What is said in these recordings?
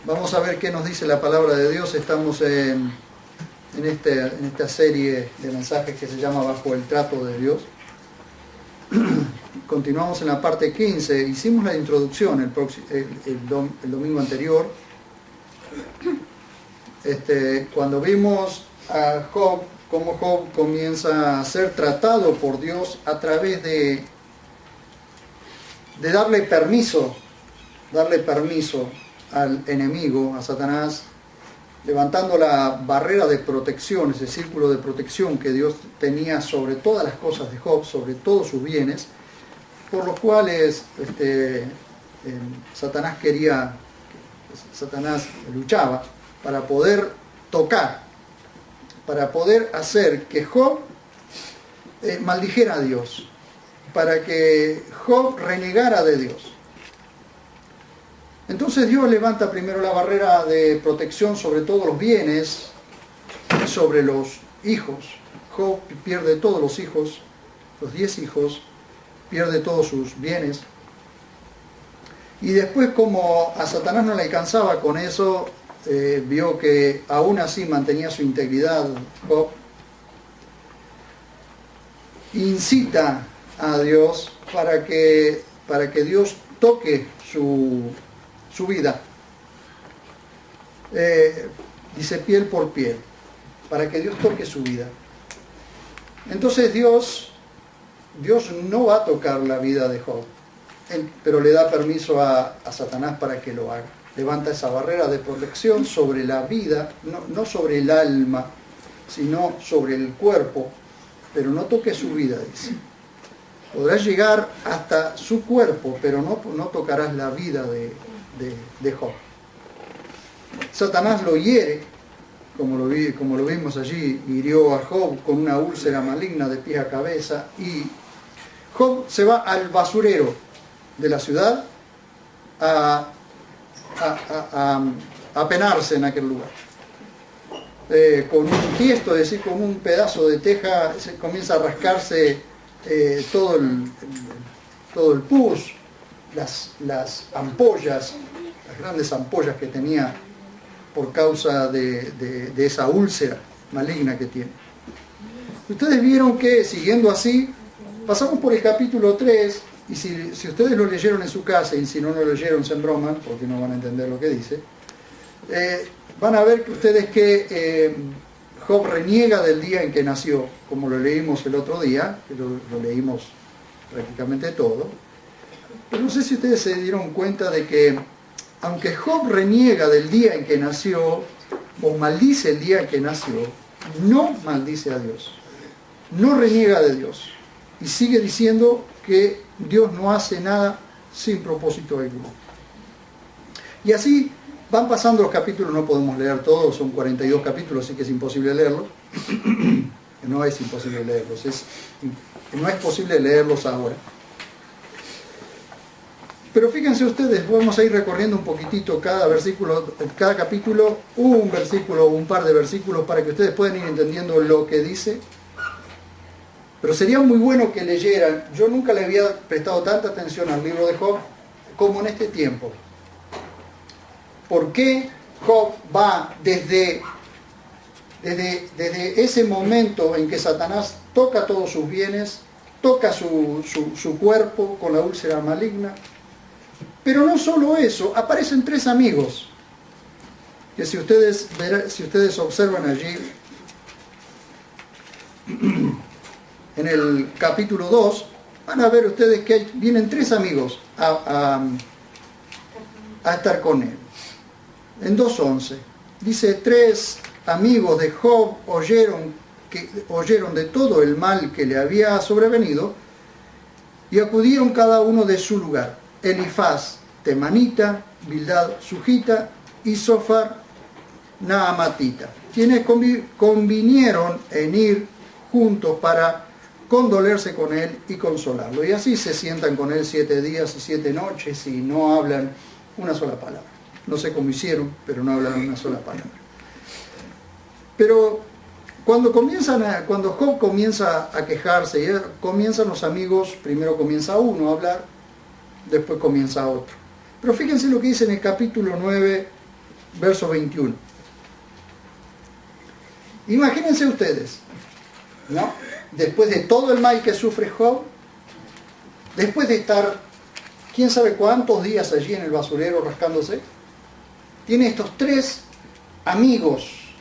Vamos a ver qué nos dice la palabra de Dios. Estamos en esta serie de mensajes que se llama Bajo el trato de Dios. Continuamos en la parte 15. Hicimos la introducción el domingo anterior. Cuando vimos a Job, cómo Job comienza a ser tratado por Dios a través de darle permiso al enemigo, a Satanás, levantando la barrera de protección, ese círculo de protección que Dios tenía sobre todas las cosas de Job, sobre todos sus bienes, por los cuales Satanás luchaba para poder tocar, para poder hacer que Job maldijera a Dios, para que Job renegara de Dios. Entonces Dios levanta primero la barrera de protección sobre todos los bienes y sobre los hijos. Job pierde todos los hijos, los 10 hijos, pierde todos sus bienes. Y después, como a Satanás no le alcanzaba con eso, vio que aún así mantenía su integridad, Job incita a Dios para que Dios toque su vida. Dice piel por piel, para que Dios toque su vida. Entonces Dios no va a tocar la vida de Job, pero le da permiso a Satanás para que lo haga. Levanta esa barrera de protección sobre la vida, no sobre el alma, sino sobre el cuerpo, pero no toque su vida, dice. Podrás llegar hasta su cuerpo, pero no tocarás la vida de Job. Satanás lo hiere, como lo vimos allí, hirió a Job con una úlcera maligna de pies a cabeza, y Job se va al basurero de la ciudad a penarse en aquel lugar. Con un tiesto, es decir, con un pedazo de teja, se comienza a rascarse todo el pus, las ampollas, las grandes ampollas que tenía por causa de esa úlcera maligna que tiene. Ustedes vieron que, siguiendo así, pasamos por el capítulo 3, y si ustedes lo leyeron en su casa, y si no lo leyeron, se embroman, porque no van a entender lo que dice, van a ver que ustedes que Job reniega del día en que nació, como lo leímos el otro día, que lo leímos prácticamente todo. Pero no sé si ustedes se dieron cuenta de que, aunque Job reniega del día en que nació, o maldice el día en que nació, no maldice a Dios, no reniega de Dios, y sigue diciendo que Dios no hace nada sin propósito alguno. Y así van pasando los capítulos, no podemos leer todos, son 42 capítulos, así que es imposible leerlos. No es imposible leerlos, no es posible leerlos ahora. Pero fíjense ustedes, vamos a ir recorriendo un poquitito cada versículo, cada capítulo, un versículo o un par de versículos, para que ustedes puedan ir entendiendo lo que dice. Pero sería muy bueno que leyeran. Yo nunca le había prestado tanta atención al libro de Job como en este tiempo. ¿Por qué Job va desde ese momento en que Satanás toca todos sus bienes, toca su cuerpo con la úlcera maligna? Pero no solo eso, aparecen 3 amigos, que si ustedes observan allí, en el capítulo 2, van a ver ustedes que vienen 3 amigos a estar con él. En 2:11 dice: 3 amigos de Job oyeron de todo el mal que le había sobrevenido y acudieron cada uno de su lugar. Elifaz temanita, Bildad sujita y Sofar naamatita, quienes convinieron en ir juntos para condolerse con él y consolarlo. Y así se sientan con él 7 días y 7 noches y no hablan una sola palabra. No sé cómo hicieron, pero no hablan una sola palabra. Pero cuando Job comienza a quejarse, y comienzan los amigos, primero comienza uno a hablar, después comienza otro. Pero fíjense lo que dice en el capítulo 9, verso 21. Imagínense ustedes, ¿no? Después de todo el mal que sufre Job, después de estar quién sabe cuántos días allí en el basurero rascándose, tiene estos tres amigos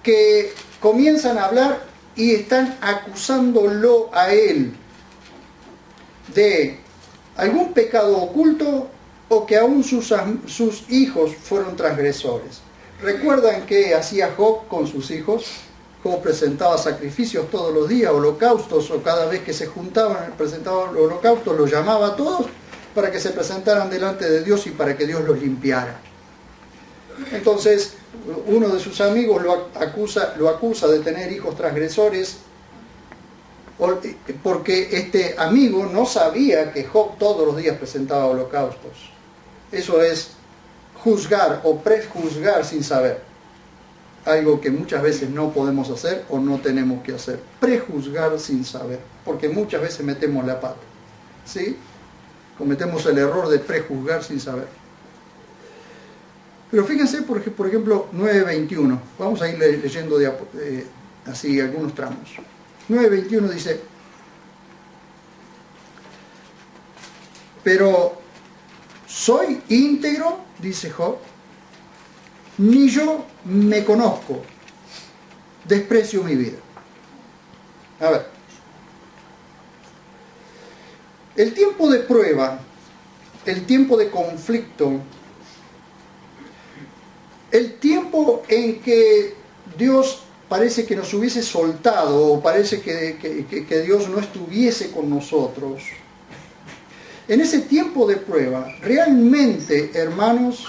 que comienzan a hablar y están acusándolo a él de algún pecado oculto o que aún sus hijos fueron transgresores. ¿Recuerdan qué hacía Job con sus hijos? Job presentaba sacrificios todos los días, holocaustos, o cada vez que se juntaban, presentaban holocaustos, los llamaba a todos para que se presentaran delante de Dios y para que Dios los limpiara. Entonces, uno de sus amigos lo acusa de tener hijos transgresores, porque este amigo no sabía que Job todos los días presentaba holocaustos. Eso es juzgar o prejuzgar sin saber. Algo que muchas veces no podemos hacer o no tenemos que hacer. Prejuzgar sin saber, porque muchas veces metemos la pata, ¿sí? Cometemos el error de prejuzgar sin saber. Pero fíjense, por ejemplo, 9:21. Vamos a ir leyendo así algunos tramos. 9:21 dice: pero soy íntegro, dice Job, ni yo me conozco, desprecio mi vida. A ver, el tiempo de prueba, el tiempo de conflicto, el tiempo en que Dios parece que nos hubiese soltado, o parece que Dios no estuviese con nosotros, en ese tiempo de prueba, realmente, hermanos,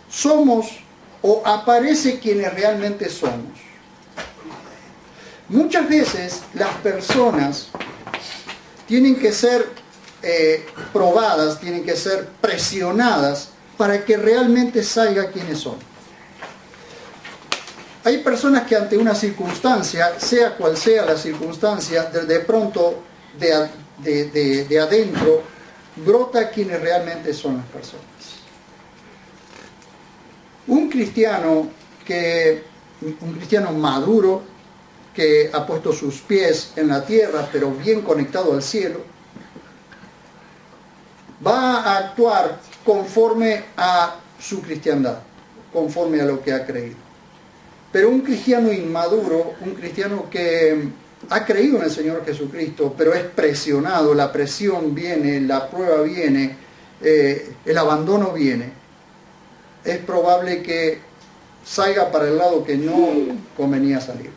somos o aparece quienes realmente somos. Muchas veces las personas tienen que ser probadas, tienen que ser presionadas para que realmente salga quienes son. Hay personas que ante una circunstancia, sea cual sea la circunstancia, de pronto de adentro brota quienes realmente son las personas. Un cristiano maduro, que ha puesto sus pies en la tierra, pero bien conectado al cielo, va a actuar conforme a su cristiandad, conforme a lo que ha creído. Pero un cristiano inmaduro, un cristiano que ha creído en el Señor Jesucristo, pero es presionado, la presión viene, la prueba viene, el abandono viene, es probable que salga para el lado que no convenía salir.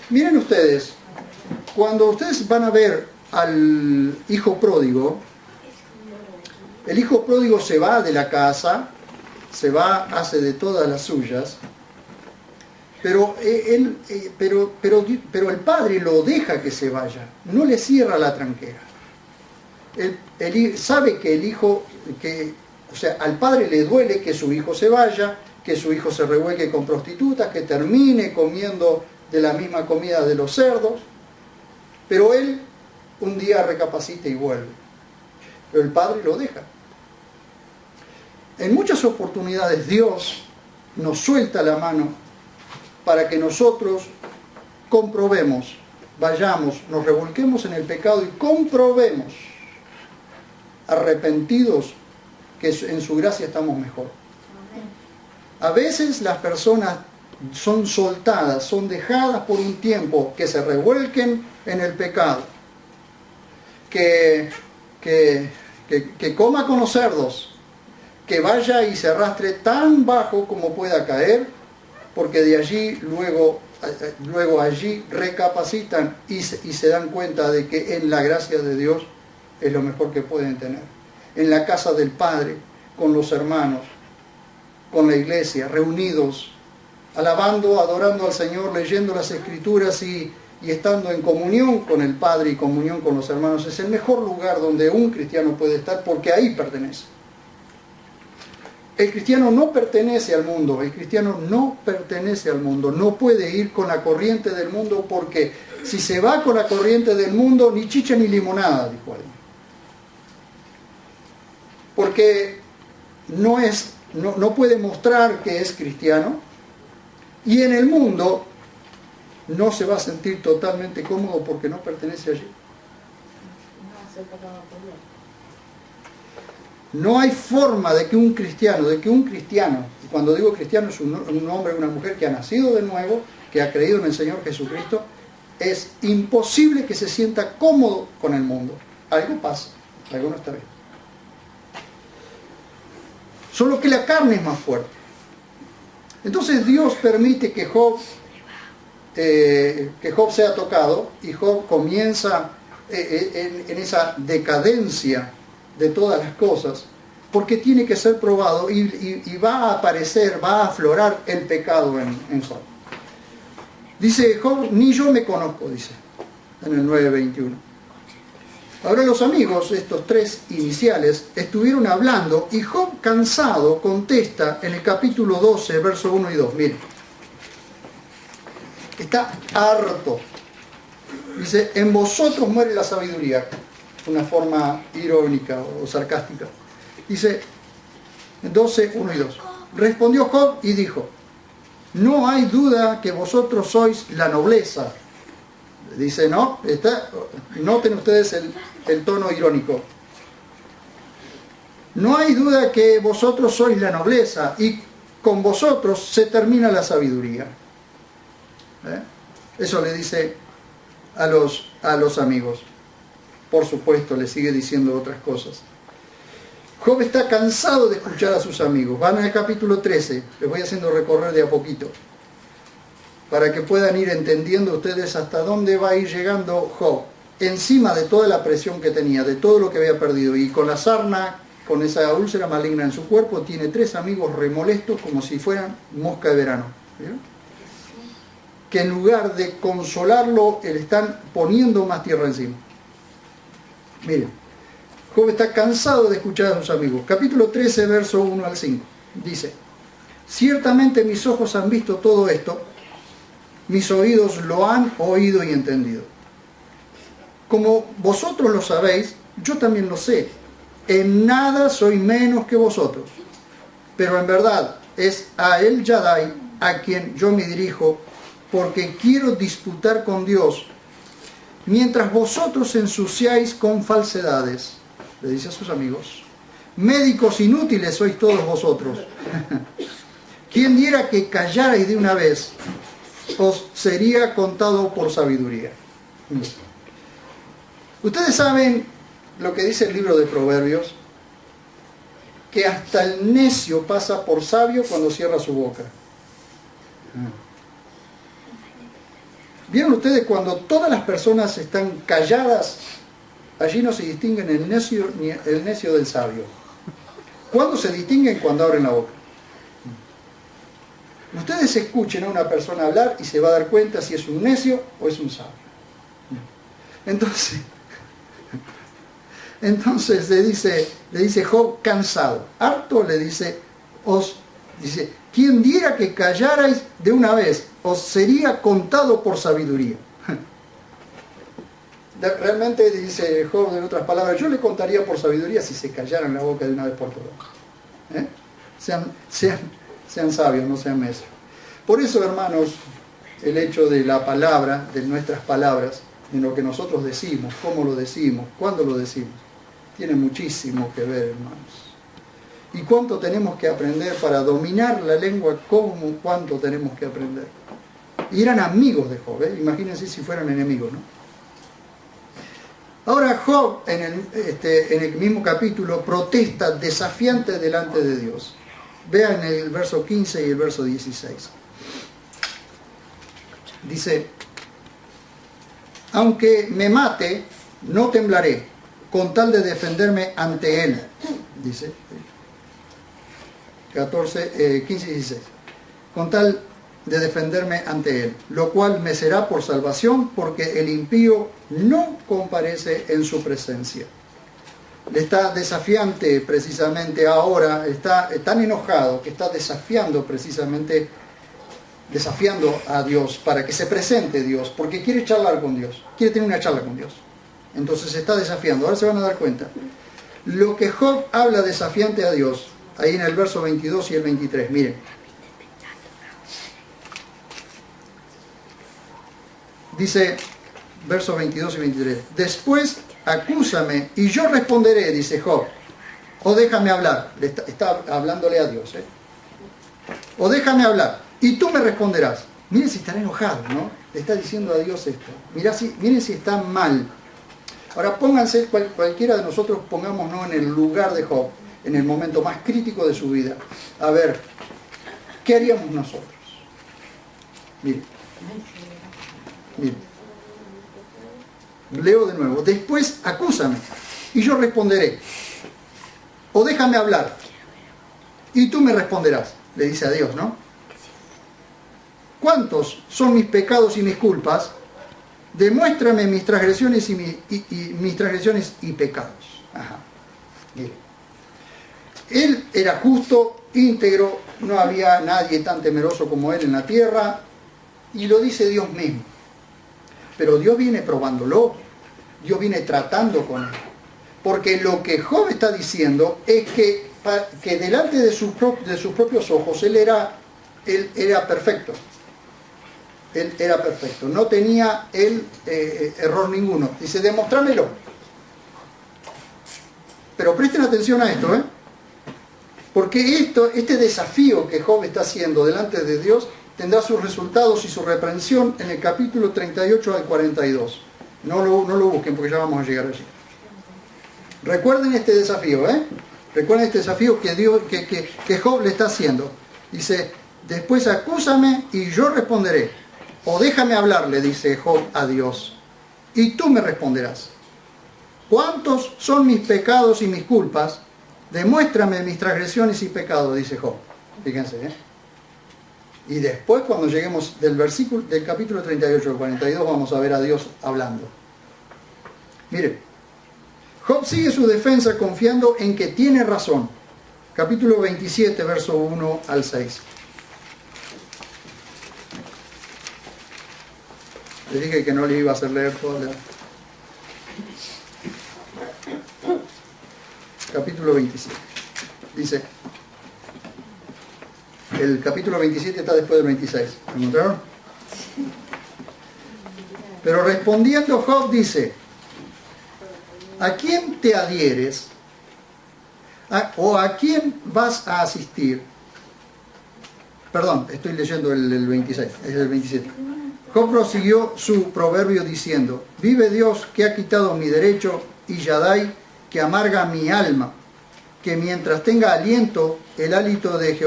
Miren ustedes, cuando ustedes van a ver al hijo pródigo, el hijo pródigo se va de la casa, se va, hace de todas las suyas, pero el padre lo deja que se vaya, no le cierra la tranquera. Él sabe que el hijo, o sea, al padre le duele que su hijo se vaya, que su hijo se revuelque con prostitutas, que termine comiendo de la misma comida de los cerdos, pero él un día recapacita y vuelve. Pero el padre lo deja. En muchas oportunidades Dios nos suelta la mano para que nosotros comprobemos, vayamos, nos revolquemos en el pecado y comprobemos, arrepentidos, que en su gracia estamos mejor. A veces las personas son soltadas, son dejadas por un tiempo, que se revuelquen en el pecado, que coma con los cerdos, que vaya y se arrastre tan bajo como pueda caer, porque de allí luego allí recapacitan y se dan cuenta de que en la gracia de Dios es lo mejor que pueden tener. En la casa del Padre, con los hermanos, con la iglesia, reunidos, alabando, adorando al Señor, leyendo las Escrituras y estando en comunión con el Padre y comunión con los hermanos, es el mejor lugar donde un cristiano puede estar, porque ahí pertenece. El cristiano no pertenece al mundo, el cristiano no pertenece al mundo, no puede ir con la corriente del mundo, porque si se va con la corriente del mundo, ni chicha ni limonada, dijo alguien. Porque no puede mostrar que es cristiano, y en el mundo no se va a sentir totalmente cómodo porque no pertenece allí. No hay forma de que un cristiano, y cuando digo cristiano es un hombre o una mujer que ha nacido de nuevo, que ha creído en el Señor Jesucristo, es imposible que se sienta cómodo con el mundo. Algo pasa, algo no está bien. Solo que la carne es más fuerte. Entonces Dios permite que Job sea tocado, y Job comienza en esa decadencia de todas las cosas, porque tiene que ser probado y va a aparecer, va a aflorar el pecado en Job. Dice Job, ni yo me conozco, dice en el 9:21. Ahora los amigos, estos tres iniciales, estuvieron hablando, y Job, cansado, contesta en el capítulo 12, verso 1 y 2. Miren, está harto. Dice, en vosotros muere la sabiduría. Una forma irónica o sarcástica. Dice, 12, 1 y 2. Respondió Job y dijo, no hay duda que vosotros sois la nobleza. Dice, no, noten ustedes el tono irónico. No hay duda que vosotros sois la nobleza, y con vosotros se termina la sabiduría. Eso le dice a los amigos. Por supuesto, le sigue diciendo otras cosas. Job está cansado de escuchar a sus amigos. Van al capítulo 13, les voy haciendo recorrer de a poquito, para que puedan ir entendiendo ustedes hasta dónde va a ir llegando Job, encima de toda la presión que tenía, de todo lo que había perdido, y con la sarna, con esa úlcera maligna en su cuerpo, tiene tres amigos remolestos como si fueran mosca de verano. ¿Vieron? Que en lugar de consolarlo, le están poniendo más tierra encima. Miren, Job está cansado de escuchar a sus amigos. Capítulo 13, verso 1 al 5. Dice, ciertamente mis ojos han visto todo esto, mis oídos lo han oído y entendido. Como vosotros lo sabéis, yo también lo sé. En nada soy menos que vosotros. Pero en verdad es a El Shaddai a quien yo me dirijo, porque quiero disputar con Dios, mientras vosotros ensuciáis con falsedades. Le dice a sus amigos, médicos inútiles sois todos vosotros. ¿Quién diera que callarais de una vez? Os sería contado por sabiduría. Ustedes saben lo que dice el libro de Proverbios, que hasta el necio pasa por sabio cuando cierra su boca. ¿Vieron ustedes cuando todas las personas están calladas? Allí no se distinguen el necio ni el necio del sabio. ¿Cuándo se distinguen? Cuando abren la boca. Ustedes escuchen a una persona hablar y se va a dar cuenta si es un necio o es un sabio. Entonces le dice Job, cansado, harto, le dice, ¿quién diera que callarais de una vez? Os sería contado por sabiduría. Realmente, dice Job, en otras palabras, yo le contaría por sabiduría si se callaran la boca de una vez por todas. Sean sabios, no sean necios. Por eso, hermanos, el hecho de la palabra, de nuestras palabras, de lo que nosotros decimos, cómo lo decimos, cuándo lo decimos, tiene muchísimo que ver, hermanos. Y cuánto tenemos que aprender para dominar la lengua, cuánto tenemos que aprender. Y eran amigos de Job, imagínense si fueran enemigos, ¿no? Ahora Job, en el mismo capítulo, protesta desafiante delante de Dios. Vean el verso 15 y el verso 16. Dice, aunque me mate, no temblaré, con tal de defenderme ante él. Dice 15 y 16. Con tal de defenderme ante él, lo cual me será por salvación, porque el impío no comparece en su presencia. Le está desafiante precisamente ahora, está tan enojado que está desafiando a Dios para que se presente Dios, porque quiere charlar con Dios, quiere tener una charla con Dios. Entonces se está desafiando. Ahora se van a dar cuenta. Lo que Job habla desafiante a Dios ahí en el verso 22 y el 23. Miren. Dice, versos 22 y 23. Después acúsame y yo responderé, dice Job. O déjame hablar. Está hablándole a Dios. O déjame hablar y tú me responderás. Miren si estará enojado, ¿no? Le está diciendo a Dios esto. Miren si está mal. Ahora pónganse, cualquiera de nosotros pongámonos en el lugar de Job, en el momento más crítico de su vida. A ver, ¿qué haríamos nosotros? Miren. Leo de nuevo. Después acúsame y yo responderé. O déjame hablar y tú me responderás. Le dice a Dios, ¿no? ¿Cuántos son mis pecados y mis culpas? Demuéstrame mis transgresiones y mis transgresiones y pecados. Ajá. Mire. Él era justo, íntegro, no había nadie tan temeroso como él en la tierra, y lo dice Dios mismo. Pero Dios viene probándolo, Dios viene tratando con él. Porque lo que Job está diciendo es que delante de sus propios ojos él era perfecto. Él era perfecto, no tenía error ninguno. Dice, demostrámelo. Pero presten atención a esto, porque este desafío que Job está haciendo delante de Dios tendrá sus resultados y su reprensión en el capítulo 38 al 42. No lo busquen porque ya vamos a llegar allí. Recuerden este desafío, Recuerden este desafío que Job le está haciendo. Dice, después acúsame y yo responderé. O déjame hablar, le dice Job a Dios, y tú me responderás. ¿Cuántos son mis pecados y mis culpas? Demuéstrame mis transgresiones y pecados, dice Job. Fíjense, Y después, cuando lleguemos del capítulo 38 al 42, vamos a ver a Dios hablando. Miren, Job sigue su defensa confiando en que tiene razón. Capítulo 27, verso 1 al 6. Le dije que no le iba a hacer leer toda la... Capítulo 27. Dice, el capítulo 27 está después del 26. ¿Lo encontraron? Pero respondiendo Job dice, ¿a quién te adhieres? ¿O a quién vas a asistir? Perdón, estoy leyendo el 26, es el 27. Job prosiguió su proverbio diciendo, vive Dios que ha quitado mi derecho y Yadai que amarga mi alma, que mientras tenga aliento, el hálito de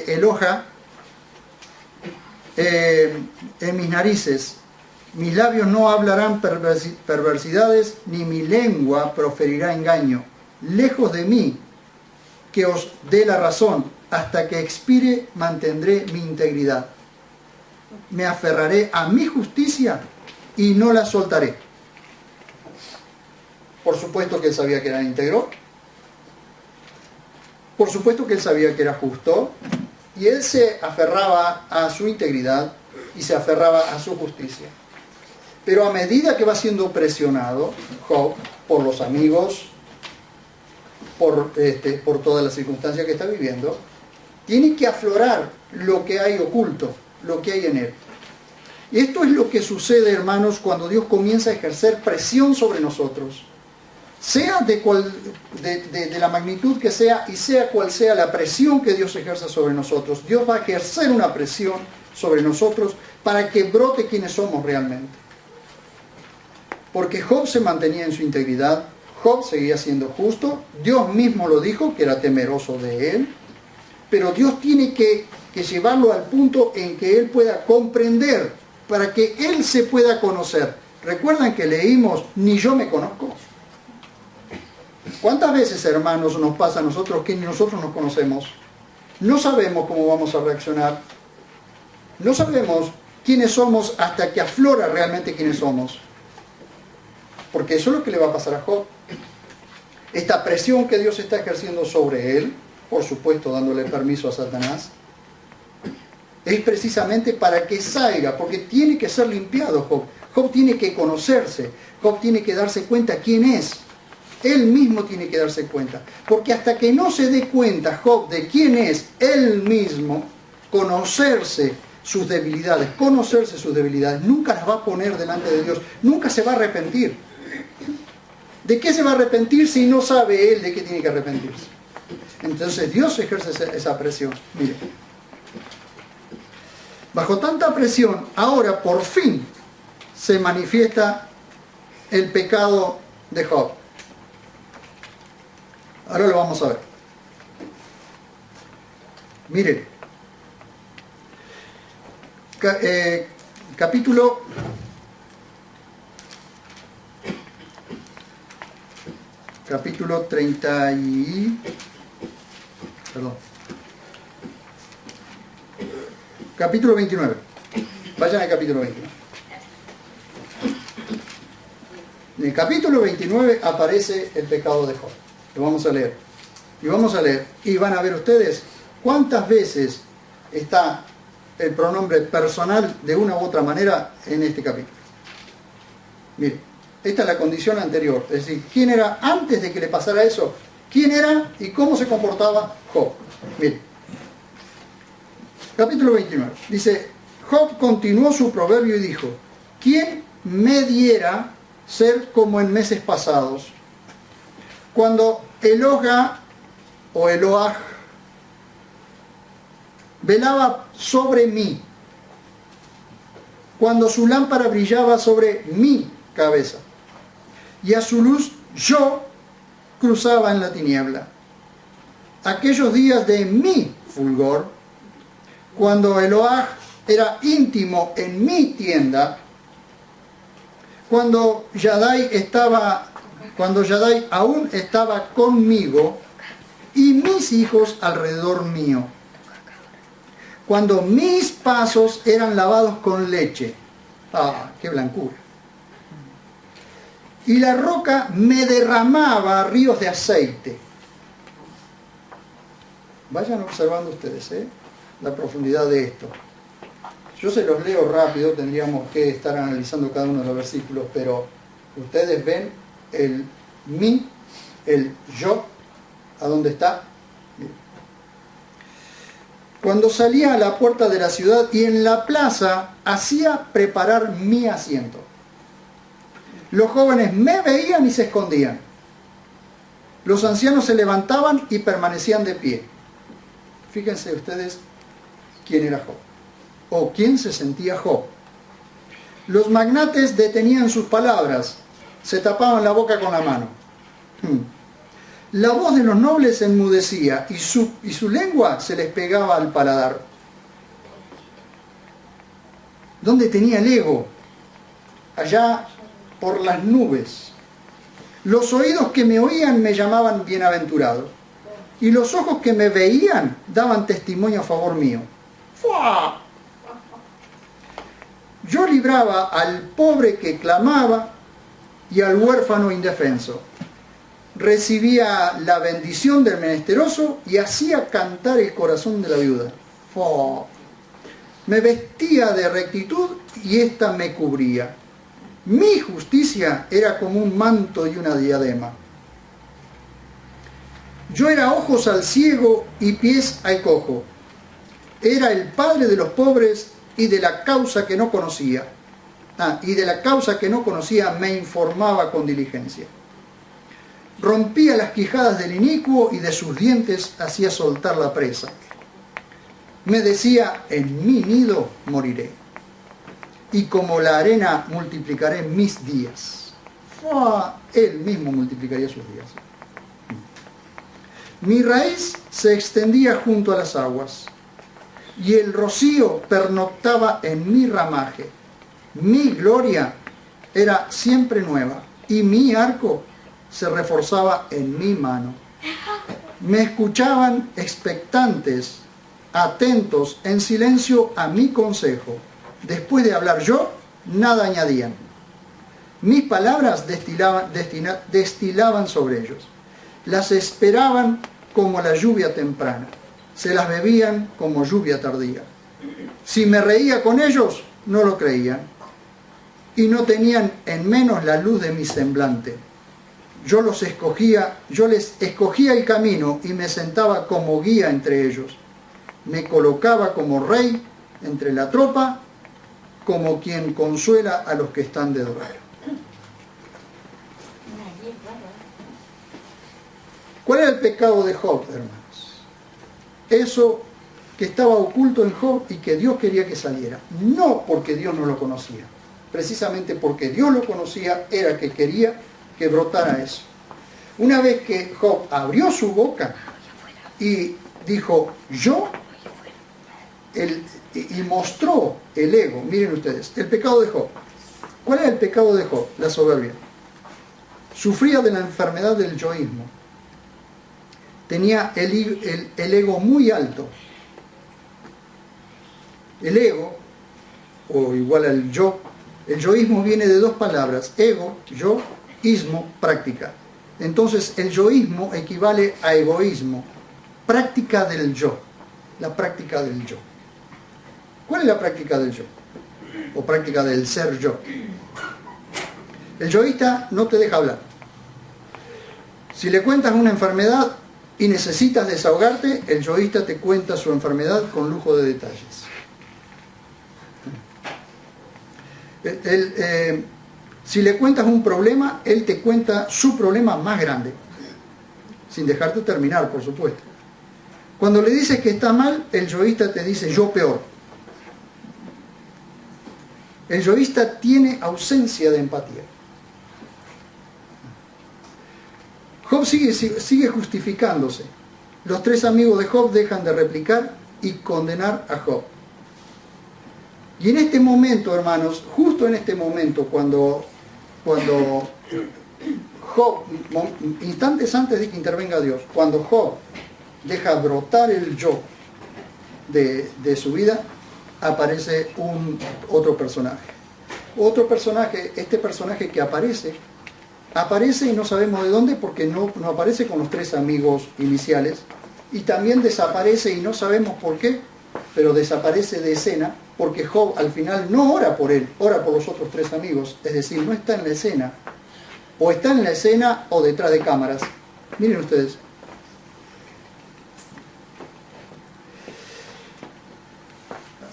Eloja en mis narices, mis labios no hablarán perversidades, ni mi lengua proferirá engaño. Lejos de mí que os dé la razón, hasta que expire mantendré mi integridad. Me aferraré a mi justicia y no la soltaré. Por supuesto que él sabía que era íntegro. Por supuesto que él sabía que era justo. Y él se aferraba a su integridad y se aferraba a su justicia. Pero a medida que va siendo presionado, Job, por los amigos, por todas las circunstancias que está viviendo, tiene que aflorar lo que hay oculto, lo que hay en él. Y esto es lo que sucede, hermanos, cuando Dios comienza a ejercer presión sobre nosotros. Sea de la magnitud que sea y sea cual sea la presión que Dios ejerza sobre nosotros, Dios va a ejercer una presión sobre nosotros para que brote quienes somos realmente. Porque Job se mantenía en su integridad, Job seguía siendo justo, Dios mismo lo dijo, que era temeroso de él, pero Dios tiene que llevarlo al punto en que él pueda comprender, para que él se pueda conocer. ¿Recuerdan que leímos, ni yo me conozco? ¿Cuántas veces, hermanos, nos pasa a nosotros que ni nosotros nos conocemos? No sabemos cómo vamos a reaccionar. No sabemos quiénes somos hasta que aflora realmente quiénes somos. Porque eso es lo que le va a pasar a Job. Esta presión que Dios está ejerciendo sobre él, por supuesto dándole permiso a Satanás, es precisamente para que salga, porque tiene que ser limpiado Job. Job tiene que conocerse, Job tiene que darse cuenta quién es. Él mismo tiene que darse cuenta. Porque hasta que no se dé cuenta Job de quién es él mismo, conocerse sus debilidades, nunca las va a poner delante de Dios, nunca se va a arrepentir. ¿De qué se va a arrepentir si no sabe él de qué tiene que arrepentirse? Entonces Dios ejerce esa presión. Mire, bajo tanta presión, ahora por fin se manifiesta el pecado de Job. Ahora lo vamos a ver. Mire, capítulo 30 y... Perdón. Capítulo 29. Vayan al capítulo 29. En el capítulo 29 aparece el pecado de Job. Lo vamos a leer. Y vamos a leer. Y van a ver ustedes cuántas veces está el pronombre personal de una u otra manera en este capítulo. Mire, esta es la condición anterior. Es decir, ¿quién era antes de que le pasara eso? ¿Quién era y cómo se comportaba Job? Mire. Capítulo 29. Dice, Job continuó su proverbio y dijo, ¿quién me diera ser como en meses pasados? Cuando Eloah o Eloah velaba sobre mí, cuando su lámpara brillaba sobre mi cabeza, y a su luz yo cruzaba en la tiniebla. Aquellos días de mi fulgor, cuando Eloah era íntimo en mi tienda, cuando Yadai aún estaba conmigo y mis hijos alrededor mío, cuando mis pasos eran lavados con leche. ¡Ah, qué blancura! Y la roca me derramaba ríos de aceite. Vayan observando ustedes, la profundidad de esto. Yo se los leo rápido, tendríamos que estar analizando cada uno de los versículos, pero ustedes ven el mí, el yo, ¿a dónde está? Cuando salía a la puerta de la ciudad y en la plaza hacía preparar mi asiento. Los jóvenes me veían y se escondían. Los ancianos se levantaban y permanecían de pie. Fíjense ustedes quién era Job, o quién se sentía Job. Los magnates detenían sus palabras, se tapaban la boca con la mano. La voz de los nobles se enmudecía y su lengua se les pegaba al paladar. ¿Dónde tenía el ego? Allá por las nubes. Los oídos que me oían me llamaban bienaventurado, y los ojos que me veían daban testimonio a favor mío. ¡Fua! Yo libraba al pobre que clamaba y al huérfano indefenso. Recibía la bendición del menesteroso y hacía cantar el corazón de la viuda. ¡Fua! Me vestía de rectitud y ésta me cubría. Mi justicia era como un manto y una diadema. Yo era ojos al ciego y pies al cojo. Era el padre de los pobres y de la causa que no conocía. Y de la causa que no conocía me informaba con diligencia. Rompía las quijadas del inicuo y de sus dientes hacía soltar la presa. Me decía, en mi nido moriré, y como la arena multiplicaré mis días. Él mismo multiplicaría sus días. Mi raíz se extendía junto a las aguas, y el rocío pernoctaba en mi ramaje. Mi gloria era siempre nueva, y mi arco se reforzaba en mi mano. Me escuchaban expectantes, atentos, en silencio a mi consejo. Después de hablar yo, nada añadían. Mis palabras destilaban sobre ellos. Las esperaban como la lluvia temprana. Se las bebían como lluvia tardía. Si me reía con ellos, no lo creían. Y no tenían en menos la luz de mi semblante. yo les escogía el camino y me sentaba como guía entre ellos. Me colocaba como rey entre la tropa, como quien consuela a los que están de duelo. ¿Cuál era el pecado de Job, hermanos? Eso que estaba oculto en Job y que Dios quería que saliera. No porque Dios no lo conocía. Precisamente porque Dios lo conocía era que quería que brotara eso. Una vez que Job abrió su boca y dijo yo, y mostró el ego, miren ustedes, el pecado de Job. ¿Cuál era el pecado de Job? La soberbia. Sufría de la enfermedad del yoísmo. Tenía el ego muy alto. El ego, o igual al yo, el yoísmo viene de dos palabras, ego, yo, ismo, práctica. Entonces el yoísmo equivale a egoísmo, práctica del yo, la práctica del yo. ¿Cuál es la práctica del yo? O práctica del ser yo. El yoísta no te deja hablar. Si le cuentas una enfermedad y necesitas desahogarte, el yoísta te cuenta su enfermedad con lujo de detalles. Si le cuentas un problema, él te cuenta su problema más grande, sin dejarte terminar, por supuesto. Cuando le dices que está mal, el yoísta te dice yo peor. El yoísta tiene ausencia de empatía. Job sigue justificándose. Los tres amigos de Job dejan de replicar y condenar a Job. Y en este momento, hermanos, justo en este momento, cuando Job, instantes antes de que intervenga Dios, cuando Job deja brotar el yo de su vida, aparece otro personaje. Otro personaje, este personaje que aparece y no sabemos de dónde porque no aparece con los tres amigos iniciales, y también desaparece y no sabemos por qué, pero desaparece de escena porque Job al final no ora por él, ora por los otros tres amigos, es decir, no está en la escena, o está en la escena o detrás de cámaras. Miren ustedes.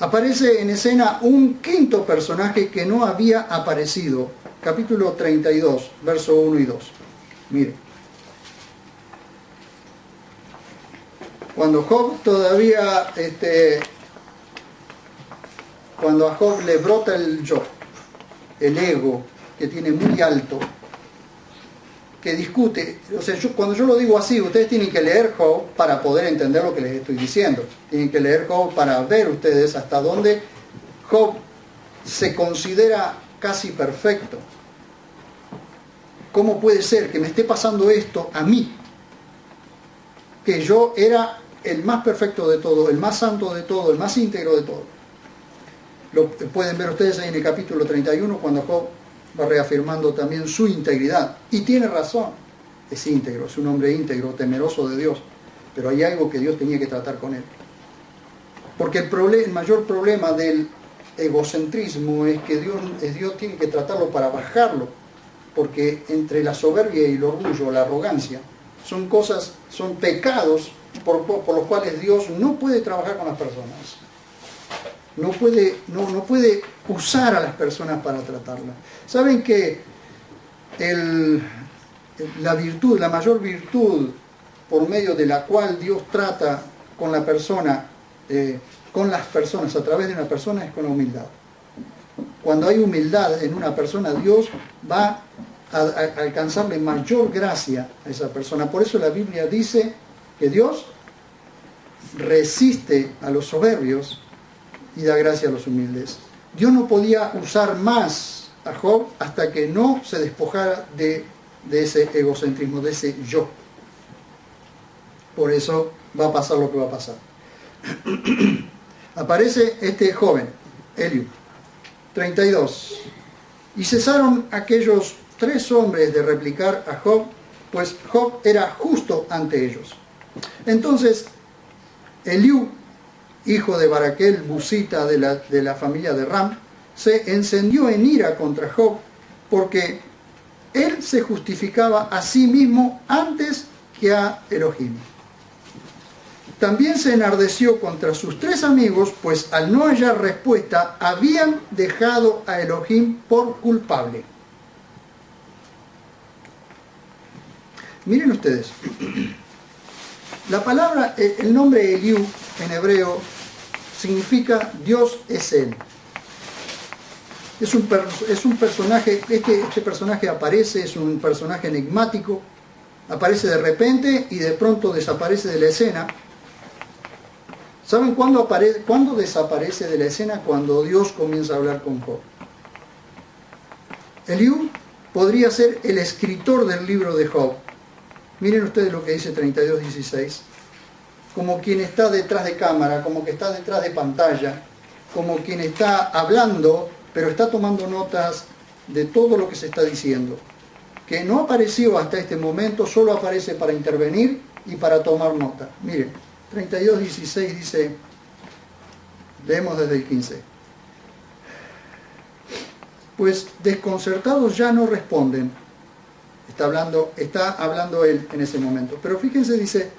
Aparece en escena un quinto personaje que no había aparecido. Capítulo 32, verso 1 y 2. Miren. Cuando Job todavía, cuando a Job le brota el yo, el ego que tiene muy alto, que discute, o sea, cuando yo lo digo así, ustedes tienen que leer Job para poder entender lo que les estoy diciendo. Tienen que leer Job para ver ustedes hasta dónde Job se considera casi perfecto. ¿Cómo puede ser que me esté pasando esto a mí? Que yo era el más perfecto de todo, el más santo de todo, el más íntegro de todo. Lo pueden ver ustedes ahí en el capítulo 31, cuando Job va reafirmando también su integridad. Y tiene razón, es íntegro, es un hombre íntegro, temeroso de Dios. Pero hay algo que Dios tenía que tratar con él. Porque el mayor problema del egocentrismo es que Dios tiene que tratarlo para bajarlo. Porque entre la soberbia y el orgullo, la arrogancia, son pecados por los cuales Dios no puede trabajar con las personas. No puede usar a las personas para tratarlas. ¿Saben que la mayor virtud por medio de la cual Dios trata con la persona, con las personas, a través de una persona, es con la humildad? Cuando hay humildad en una persona, Dios va a alcanzarle mayor gracia a esa persona. Por eso la Biblia dice que Dios resiste a los soberbios y da gracia a los humildes. Dios no podía usar más a Job hasta que no se despojara de ese egocentrismo, de ese yo. Por eso va a pasar lo que va a pasar. Aparece este joven, Eliú, 32. Y cesaron aquellos tres hombres de replicar a Job, pues Job era justo ante ellos. Entonces, Eliú, hijo de Baraquel, busita de la familia de Ram, se encendió en ira contra Job porque él se justificaba a sí mismo antes que a Elohim. También se enardeció contra sus 3 amigos, pues al no hallar respuesta, habían dejado a Elohim por culpable. Miren ustedes, la palabra, el nombre Eliú en hebreo significa Dios es él. Es un personaje, este personaje aparece, es un personaje enigmático, aparece de repente y de pronto desaparece de la escena. ¿Saben cuándo desaparece de la escena? Cuando Dios comienza a hablar con Job. Eliú podría ser el escritor del libro de Job. Miren ustedes lo que dice 32:16. Como quien está detrás de cámara, como que está detrás de pantalla, como quien está hablando, pero está tomando notas de todo lo que se está diciendo. Que no apareció hasta este momento, solo aparece para intervenir y para tomar nota. Miren, 32:16 dice, leemos desde el 15. Pues desconcertados ya no responden. Está hablando él en ese momento. Pero fíjense, dice,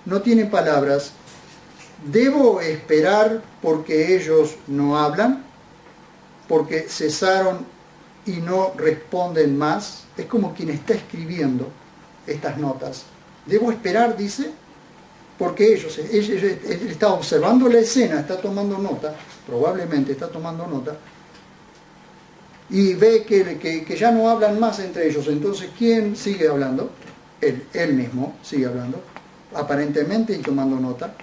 no tienen palabras. ¿Debo esperar porque ellos no hablan? Porque cesaron y no responden más. Es como quien está escribiendo estas notas. ¿Debo esperar? Dice, porque él está observando la escena, está tomando nota, probablemente está tomando nota, y ve que ya no hablan más entre ellos. Entonces, ¿quién sigue hablando? Él mismo sigue hablando, aparentemente, y tomando nota.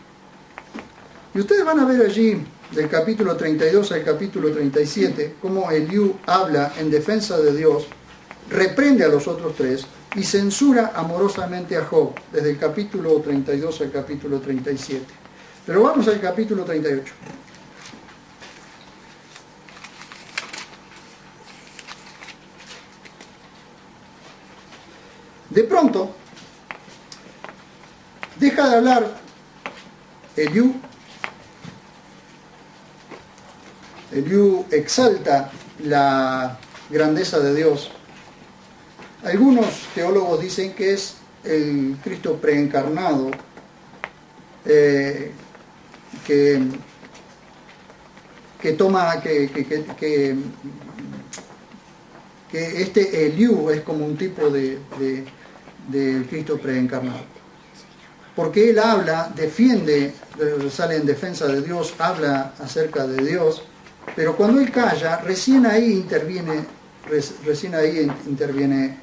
Y ustedes van a ver allí, del capítulo 32 al capítulo 37, cómo Eliú habla en defensa de Dios, reprende a los otros 3 y censura amorosamente a Job, desde el capítulo 32 al capítulo 37. Pero vamos al capítulo 38. De pronto, deja de hablar Eliú. Eliú exalta la grandeza de Dios. Algunos teólogos dicen que es el Cristo preencarnado, que este Eliú es como un tipo de Cristo preencarnado. Porque él habla, defiende, sale en defensa de Dios, habla acerca de Dios, pero cuando él calla, recién ahí interviene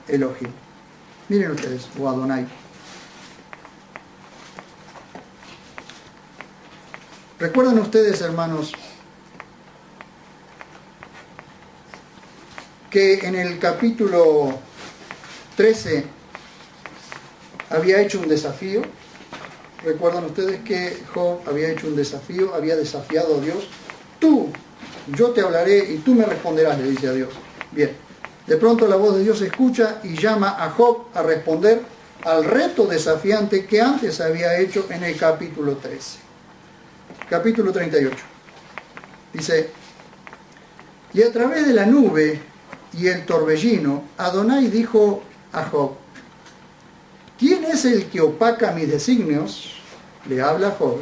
Elohim. Miren ustedes, o Adonai. ¿Recuerdan ustedes, hermanos, que en el capítulo 13 había hecho un desafío? ¿Recuerdan ustedes que Job había hecho un desafío, había desafiado a Dios? Yo te hablaré y tú me responderás, le dice a Dios. Bien, de pronto la voz de Dios se escucha y llama a Job a responder al reto desafiante que antes había hecho en el capítulo 13. Capítulo 38. Dice, y a través de la nube y el torbellino, Adonai dijo a Job, ¿quién es el que opaca mis designios? Le habla a Job.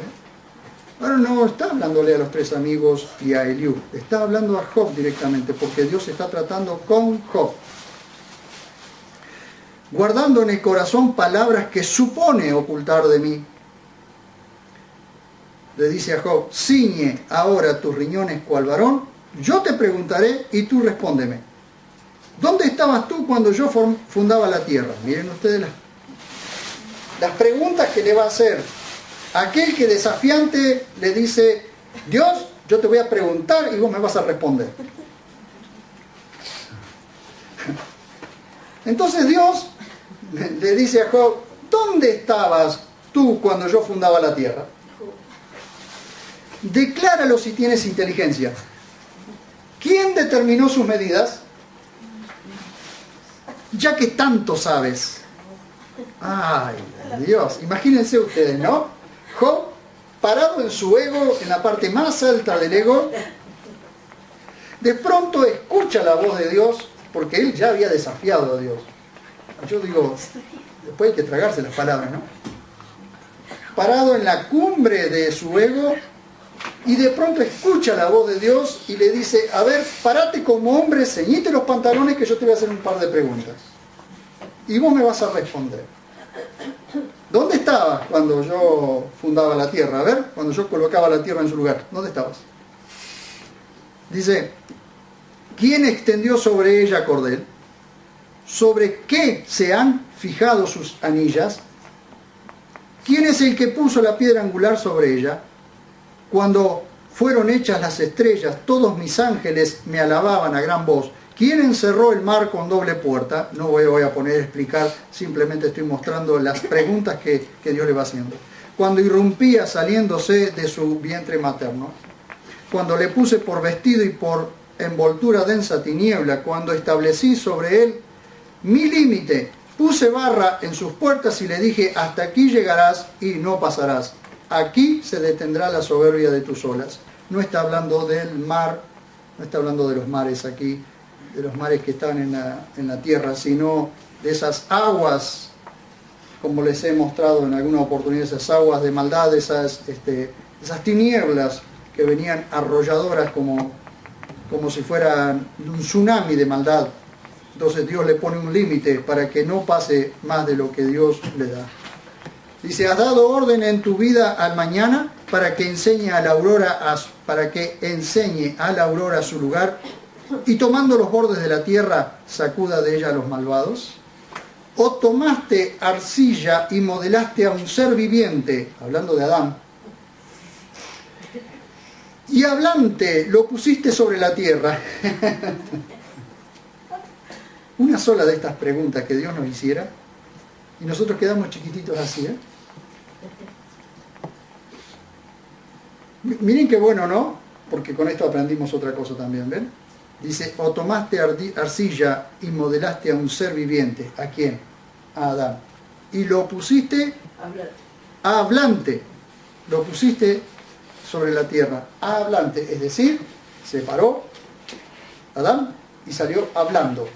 Ahora no está hablándole a los 3 amigos y a Eliú, está hablando a Job directamente, porque Dios está tratando con Job. Guardando en el corazón palabras que supone ocultar de mí. Le dice a Job, ciñe ahora tus riñones cual varón, yo te preguntaré y tú respóndeme. ¿Dónde estabas tú cuando yo fundaba la tierra? Miren ustedes las preguntas que le va a hacer aquel que desafiante le dice, Dios, yo te voy a preguntar y vos me vas a responder. Entonces Dios le dice a Job, ¿dónde estabas tú cuando yo fundaba la tierra? Decláralo si tienes inteligencia. ¿Quién determinó sus medidas? Ya que tanto sabes. Ay, Dios, imagínense ustedes, ¿no? Job, parado en su ego, en la parte más alta del ego, de pronto escucha la voz de Dios porque él ya había desafiado a Dios. Yo digo, después hay que tragarse las palabras, ¿no? Parado en la cumbre de su ego, y de pronto escucha la voz de Dios y le dice, a ver, parate como hombre, ceñite los pantalones que yo te voy a hacer un par de preguntas. Y vos me vas a responder. ¿Dónde estabas cuando yo fundaba la tierra? A ver, cuando yo colocaba la tierra en su lugar. ¿Dónde estabas? Dice, ¿quién extendió sobre ella cordel? ¿Sobre qué se han fijado sus anillas? ¿Quién es el que puso la piedra angular sobre ella? Cuando fueron hechas las estrellas, todos mis ángeles me alababan a gran voz. ¿Quién encerró el mar con doble puerta? No voy a poner a explicar, simplemente estoy mostrando las preguntas que Dios le va haciendo. Cuando irrumpía saliéndose de su vientre materno, cuando le puse por vestido y por envoltura densa tiniebla, cuando establecí sobre él mi límite, puse barra en sus puertas y le dije, hasta aquí llegarás y no pasarás. Aquí se detendrá la soberbia de tus olas. No está hablando del mar, no está hablando de los mares aquí, de los mares que están en la tierra, sino de esas aguas, como les he mostrado en alguna oportunidad, esas aguas de maldad, esas tinieblas que venían arrolladoras como si fueran un tsunami de maldad. Entonces Dios le pone un límite para que no pase más de lo que Dios le da. Dice, has dado orden en tu vida al mañana para que enseñe a la aurora su lugar, y tomando los bordes de la tierra sacuda de ella a los malvados. O tomaste arcilla y modelaste a un ser viviente, hablando de Adán, y hablante lo pusiste sobre la tierra. Una sola de estas preguntas que Dios nos hiciera y nosotros quedamos chiquititos así, ¿eh? Miren qué bueno, ¿no? Porque con esto aprendimos otra cosa también, ¿ven? Dice, o tomaste arcilla y modelaste a un ser viviente. ¿A quién? A Adán. Y lo pusiste a hablante. Lo pusiste sobre la tierra. A hablante. Es decir, se paró Adán y salió hablando.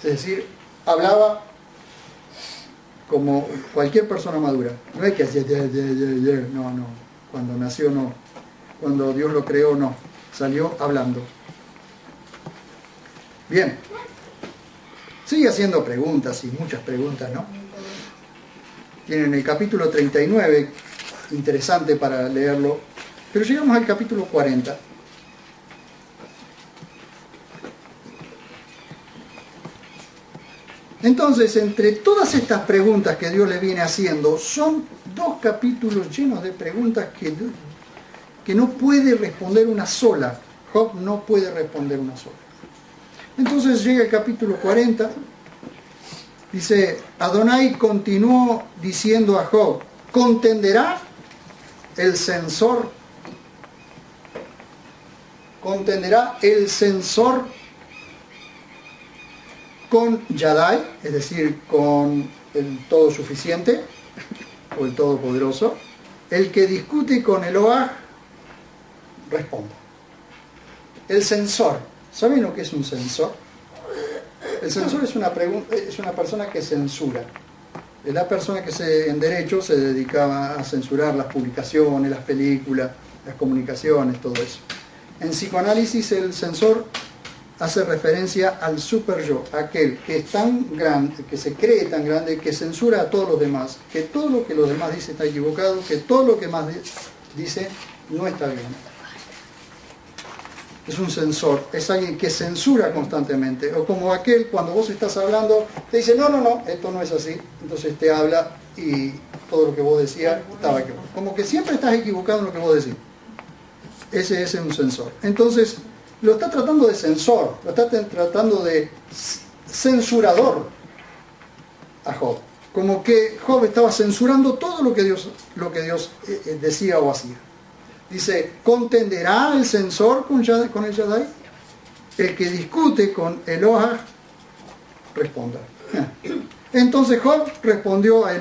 Es decir, hablaba como cualquier persona madura. No es que hacía... No. Cuando nació, no. Cuando Dios lo creó, no. Salió hablando. Bien. Sigue haciendo preguntas y muchas preguntas, ¿no? Tienen el capítulo 39, interesante para leerlo. Pero llegamos al capítulo 40. Entonces, entre todas estas preguntas que Dios le viene haciendo, son 2 capítulos llenos de preguntas que no puede responder una sola. Job no puede responder una sola. Entonces llega el capítulo 40, dice, Adonai continuó diciendo a Job, ¿contenderá el censor? ¿Contenderá el censor con Yadai, es decir, con el todo suficiente o el todopoderoso? El que discute con Eloah, responda. El censor, ¿saben lo que es un censor? El censor es una persona que censura. Es la persona que en derecho se dedicaba a censurar las publicaciones, las películas, las comunicaciones, todo eso. En psicoanálisis el censor hace referencia al super yo, aquel que es tan grande, que se cree tan grande, que censura a todos los demás, que todo lo que los demás dicen está equivocado, que todo lo que más dice no está bien. Es un censor, es alguien que censura constantemente, o como aquel cuando vos estás hablando, te dice, no, esto no es así, entonces te habla y todo lo que vos decías estaba equivocado. Como que siempre estás equivocado en lo que vos decís. Ese es un censor. Entonces, lo está tratando de censor, lo está tratando de censurador a Job. Como que Job estaba censurando todo lo que Dios decía o hacía. Dice, ¿contenderá el censor con el Yadai? El que discute con Eloah, responda. Entonces Job respondió a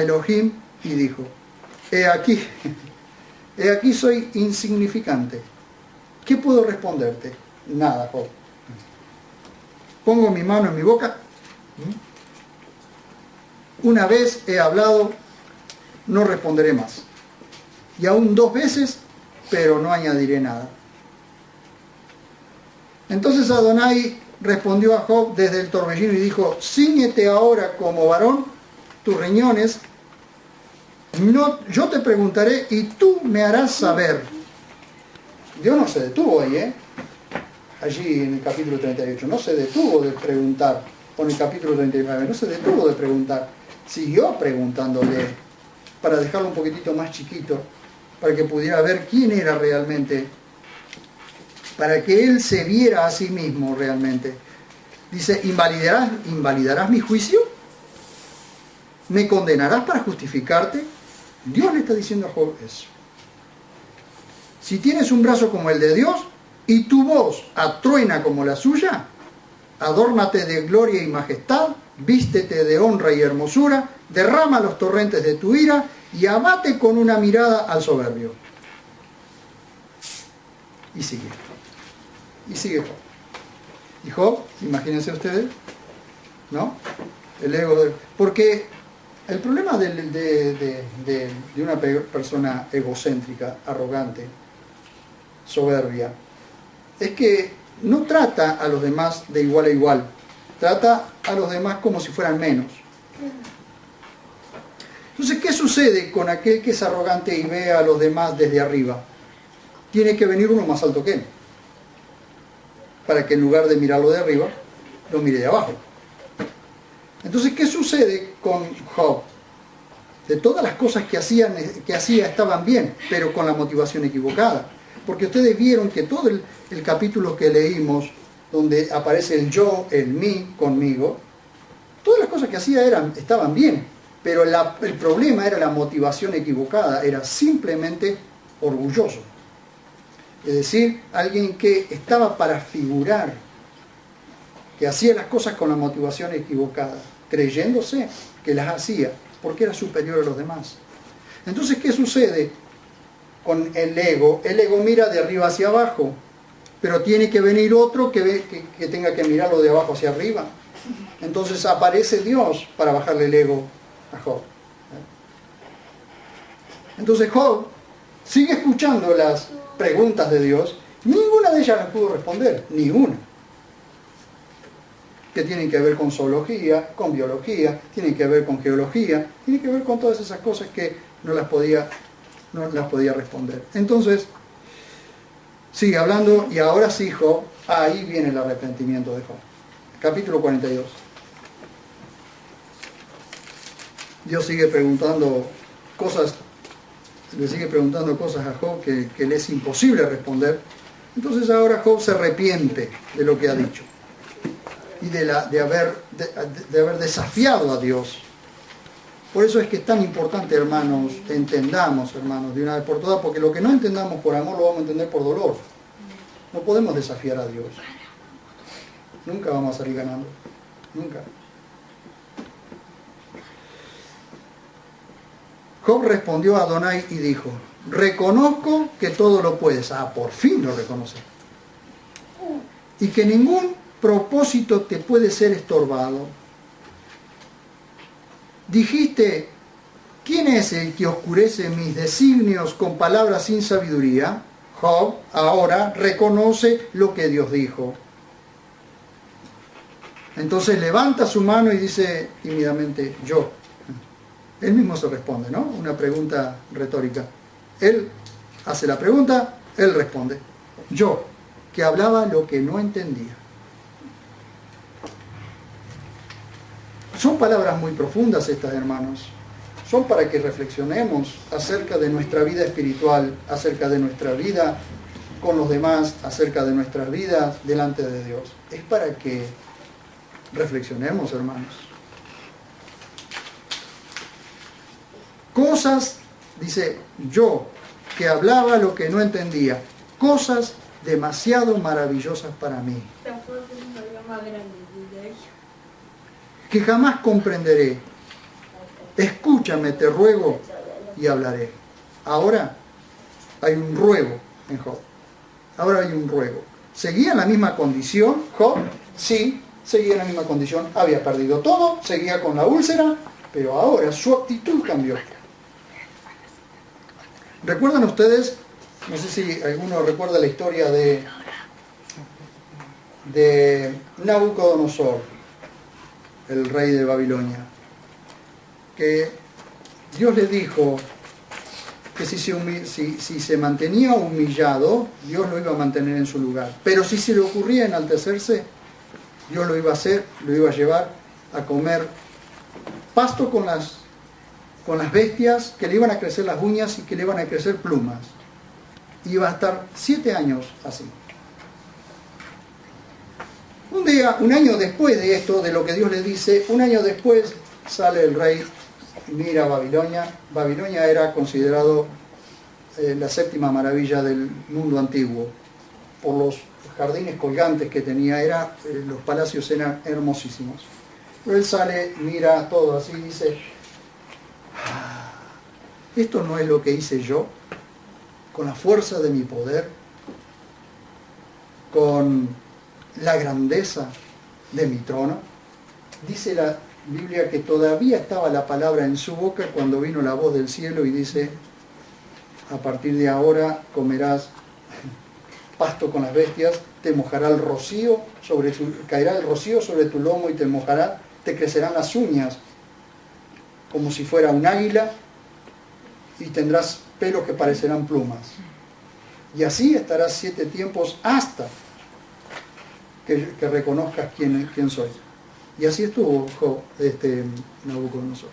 Elohim y dijo, he aquí soy insignificante. ¿Qué puedo responderte? Nada, Job. pongo mi mano en mi boca. Una vez he hablado, no responderé más. Y aún 2 veces, pero no añadiré nada. Entonces Adonai respondió a Job desde el torbellino y dijo: Cíñete ahora como varón tus riñones, yo te preguntaré y tú me harás saber. Dios no se detuvo ahí, allí en el capítulo 38, no se detuvo de preguntar, o en el capítulo 39, no se detuvo de preguntar, siguió preguntándole, para dejarlo un poquitito más chiquito, para que pudiera ver quién era realmente, para que él se viera a sí mismo realmente. Dice: ¿invalidarás mi juicio? ¿Me condenarás para justificarte? Dios le está diciendo a Job eso. Si tienes un brazo como el de Dios y tu voz atruena como la suya, adórnate de gloria y majestad, vístete de honra y hermosura, derrama los torrentes de tu ira y abate con una mirada al soberbio. Y sigue. Y sigue Job. Y Job, imagínense ustedes, ¿no? El ego porque el problema de una persona egocéntrica, arrogante, soberbia, es que no trata a los demás de igual a igual, trata a los demás como si fueran menos. Entonces, ¿qué sucede con aquel que es arrogante y ve a los demás desde arriba? Tiene que venir uno más alto que él, para que en lugar de mirarlo de arriba, lo mire de abajo. Entonces, ¿qué sucede con Job? De todas las cosas que hacía estaban bien, pero con la motivación equivocada. Porque ustedes vieron que todo el capítulo que leímos, donde aparece el yo, el mí, conmigo, todas las cosas que hacía estaban bien, pero el problema era la motivación equivocada, era simplemente orgulloso. Es decir, alguien que estaba para figurar, que hacía las cosas con la motivación equivocada, creyéndose que las hacía porque era superior a los demás. Entonces, ¿qué sucede con el ego? El ego mira de arriba hacia abajo, pero tiene que venir otro que tenga que mirarlo de abajo hacia arriba. Entonces aparece Dios para bajarle el ego a Job. Entonces Job sigue escuchando las preguntas de Dios, ninguna de ellas las pudo responder, ninguna. Que tienen que ver con zoología, con biología, tienen que ver con geología, tienen que ver con todas esas cosas que no las podía responder. Entonces, sigue hablando y ahora sí, Job, ahí viene el arrepentimiento de Job. Capítulo 42. Dios sigue preguntando cosas, le sigue preguntando cosas a Job que le es imposible responder. Entonces ahora Job se arrepiente de lo que ha dicho y de haber desafiado a Dios. Por eso es que es tan importante, hermanos, entendamos, hermanos, de una vez por todas, porque lo que no entendamos por amor lo vamos a entender por dolor. No podemos desafiar a Dios. Nunca vamos a salir ganando. Nunca. Job respondió a Adonai y dijo: reconozco que todo lo puedes. Por fin lo reconoce. Y que ningún propósito te puede ser estorbado. Dijiste: ¿quién es el que oscurece mis designios con palabras sin sabiduría? Job ahora reconoce lo que Dios dijo. Entonces levanta su mano y dice tímidamente: yo. Él mismo se responde, ¿no? Una pregunta retórica. Él hace la pregunta, él responde: yo, que hablaba lo que no entendía. Son palabras muy profundas estas, hermanos. Son para que reflexionemos acerca de nuestra vida espiritual, acerca de nuestra vida con los demás, acerca de nuestras vidas delante de Dios. Es para que reflexionemos, hermanos. Cosas, dice, yo, que hablaba lo que no entendía, cosas demasiado maravillosas para mí, que jamás comprenderé. Escúchame, te ruego, y hablaré. Ahora hay un ruego en Job. Ahora hay un ruego. ¿Seguía en la misma condición Job? Sí, seguía en la misma condición, había perdido todo, seguía con la úlcera, pero ahora su actitud cambió. ¿Recuerdan ustedes? No sé si alguno recuerda la historia de Nabucodonosor, el rey de Babilonia, que Dios le dijo que si se mantenía humillado, Dios lo iba a mantener en su lugar. Pero si se le ocurría enaltecerse, Dios lo iba a hacer, lo iba a llevar a comer pasto con las bestias, que le iban a crecer las uñas y que le iban a crecer plumas. Iba a estar 7 años así. Un año después de esto, de lo que Dios le dice, un año después sale el rey, mira Babilonia. Babilonia era considerado la 7ª maravilla del mundo antiguo, por los jardines colgantes que tenía, los palacios eran hermosísimos. Pero él sale, mira todo así y dice, esto no es lo que hice yo, con la fuerza de mi poder, con la grandeza de mi trono. Dice la Biblia que todavía estaba la palabra en su boca cuando vino la voz del cielo y dice, a partir de ahora comerás pasto con las bestias, te mojará el rocío caerá el rocío sobre tu lomo y te mojará, te crecerán las uñas como si fuera un águila y tendrás pelos que parecerán plumas. Y así estarás 7 tiempos hasta que reconozcas quién soy. Y así estuvo Nabucodonosor.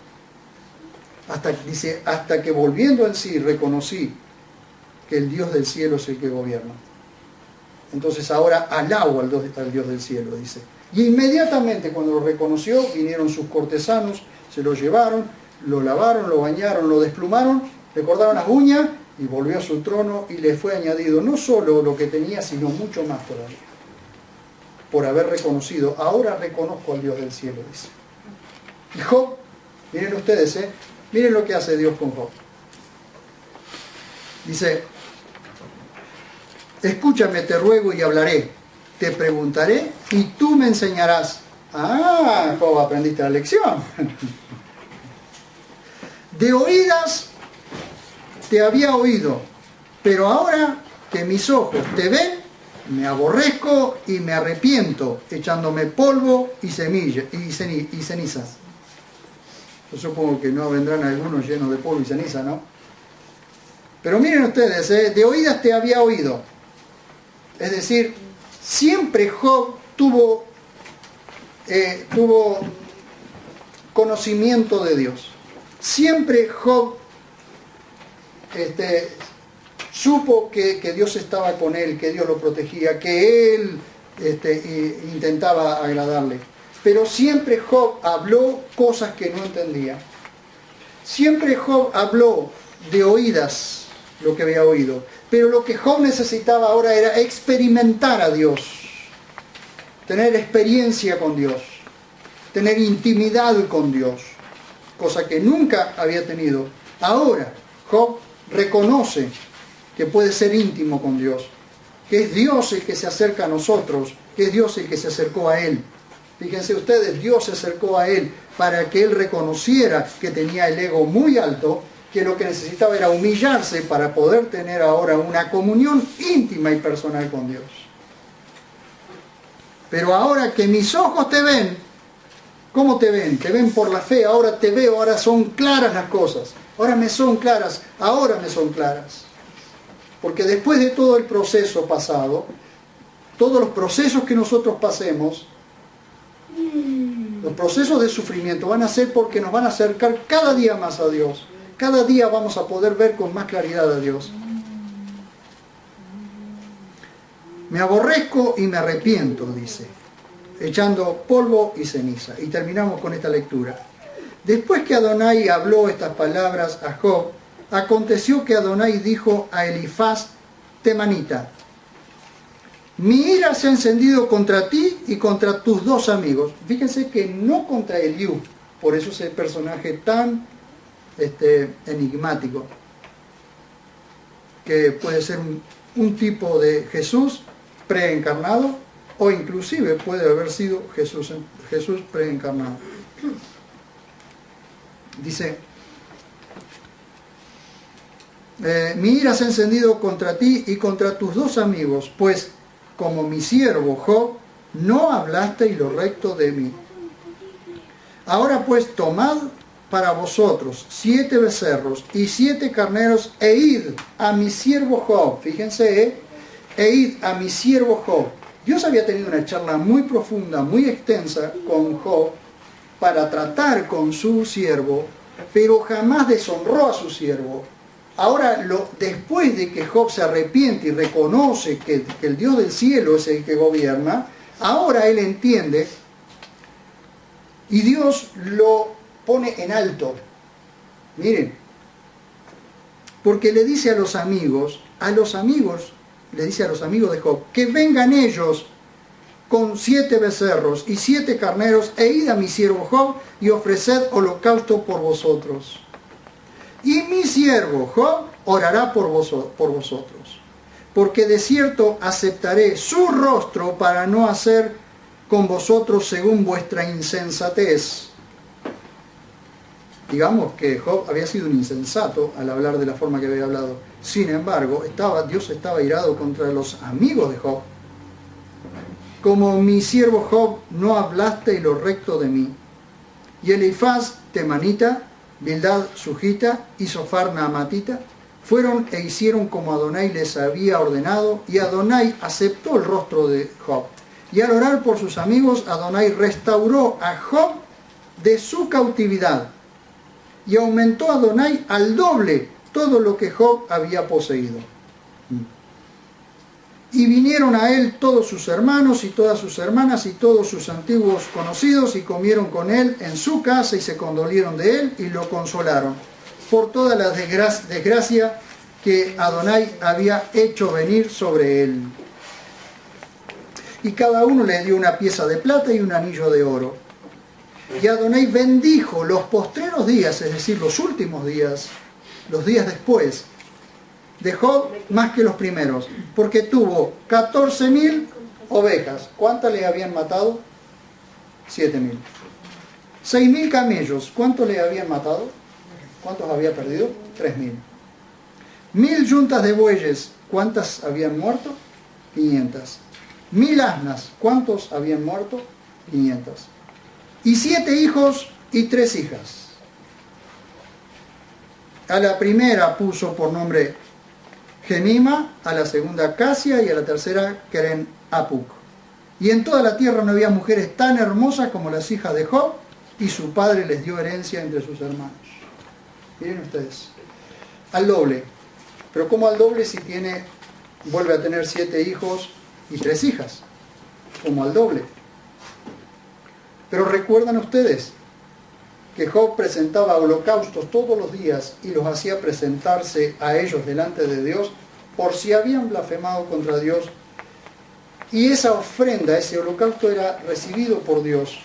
Hasta que volviendo en sí reconocí que el Dios del cielo es el que gobierna. Entonces ahora alabo al Dios del cielo, dice. Y inmediatamente cuando lo reconoció, vinieron sus cortesanos, se lo llevaron, lo lavaron, lo bañaron, lo desplumaron, le cortaron las uñas y volvió a su trono y le fue añadido no solo lo que tenía, sino mucho más todavía. Por haber reconocido, ahora reconozco al Dios del cielo, dice. Y Job, miren ustedes, miren lo que hace Dios con Job. Dice, escúchame, te ruego y hablaré, te preguntaré y tú me enseñarás. Ah, Job, aprendiste la lección. De oídas te había oído, pero ahora que mis ojos te ven, me aborrezco y me arrepiento, echándome polvo y cenizas. Yo supongo que no vendrán algunos llenos de polvo y ceniza, ¿no? Pero miren ustedes, de oídas te había oído. Es decir, siempre Job tuvo conocimiento de Dios. Siempre Job supo que Dios estaba con él, que Dios lo protegía, que él intentaba agradarle. Pero siempre Job habló cosas que no entendía. Siempre Job habló de oídas lo que había oído. Pero lo que Job necesitaba ahora era experimentar a Dios, tener experiencia con Dios, tener intimidad con Dios, cosa que nunca había tenido. Ahora Job reconoce que puede ser íntimo con Dios, que es Dios el que se acerca a nosotros, que es Dios el que se acercó a él. Fíjense ustedes, Dios se acercó a él para que él reconociera que tenía el ego muy alto, que lo que necesitaba era humillarse para poder tener ahora una comunión íntima y personal con Dios. Pero ahora que mis ojos te ven, ¿cómo te ven? Te ven por la fe, ahora te veo, ahora son claras las cosas. Ahora me son claras. Porque después de todo el proceso pasado, todos los procesos que nosotros pasemos, los procesos de sufrimiento van a ser porque nos van a acercar cada día más a Dios. Cada día vamos a poder ver con más claridad a Dios. Me aborrezco y me arrepiento, dice, echando polvo y ceniza. Y terminamos con esta lectura. Después que Adonai habló estas palabras a Job, aconteció que Adonai dijo a Elifaz temanita: mi ira se ha encendido contra ti y contra tus 2 amigos. Fíjense que no contra Eliú, por eso es el personaje tan enigmático, que puede ser un tipo de Jesús preencarnado o inclusive puede haber sido Jesús preencarnado. Dice, mi ira se ha encendido contra ti y contra tus dos amigos, pues como mi siervo Job, no hablasteis lo recto de mí. Ahora pues tomad para vosotros 7 becerros y 7 carneros e id a mi siervo Job. Fíjense, e id a mi siervo Job. Dios había tenido una charla muy profunda, muy extensa con Job para tratar con su siervo, pero jamás deshonró a su siervo. Ahora, después de que Job se arrepiente y reconoce que el Dios del cielo es el que gobierna, ahora él entiende y Dios lo pone en alto. Miren, porque le dice a los amigos de Job, que vengan ellos con 7 becerros y 7 carneros, e id a mi siervo Job y ofreced holocausto por vosotros. Y mi siervo Job orará por vosotros, porque de cierto aceptaré su rostro para no hacer con vosotros según vuestra insensatez. Digamos que Job había sido un insensato al hablar de la forma que había hablado. Sin embargo, Dios estaba irado contra los amigos de Job. Como mi siervo Job, no hablaste lo recto de mí. Y Elifaz temanita, Bildad sujita y Sofar naamatita fueron e hicieron como Adonai les había ordenado, y Adonai aceptó el rostro de Job. Y al orar por sus amigos, Adonai restauró a Job de su cautividad, y aumentó Adonai al doble todo lo que Job había poseído. Y vinieron a él todos sus hermanos y todas sus hermanas y todos sus antiguos conocidos, y comieron con él en su casa y se condolieron de él y lo consolaron por toda la desgracia que Adonai había hecho venir sobre él. Y cada uno le dio una pieza de plata y un anillo de oro. Y Adonai bendijo los postreros días, es decir, los últimos días, los días después de Job, más que los primeros, porque tuvo 14.000 ovejas. ¿Cuántas le habían matado? 7.000. 6.000 camellos. ¿Cuántos le habían matado? ¿Cuántos había perdido? 3.000. 1.000 yuntas de bueyes. ¿Cuántas habían muerto? 500. 1.000 asnas. ¿Cuántos habían muerto? 500. Y 7 hijos y 3 hijas. A la primera puso por nombre Gemima, a la segunda Casia y a la tercera Keren Apuk. Y en toda la tierra no había mujeres tan hermosas como las hijas de Job, y su padre les dio herencia entre sus hermanos. Miren ustedes, al doble. Pero ¿cómo al doble si vuelve a tener 7 hijos y 3 hijas? Como al doble. Pero recuerdan ustedes que Job presentaba holocaustos todos los días y los hacía presentarse a ellos delante de Dios por si habían blasfemado contra Dios. Y esa ofrenda, ese holocausto era recibido por Dios.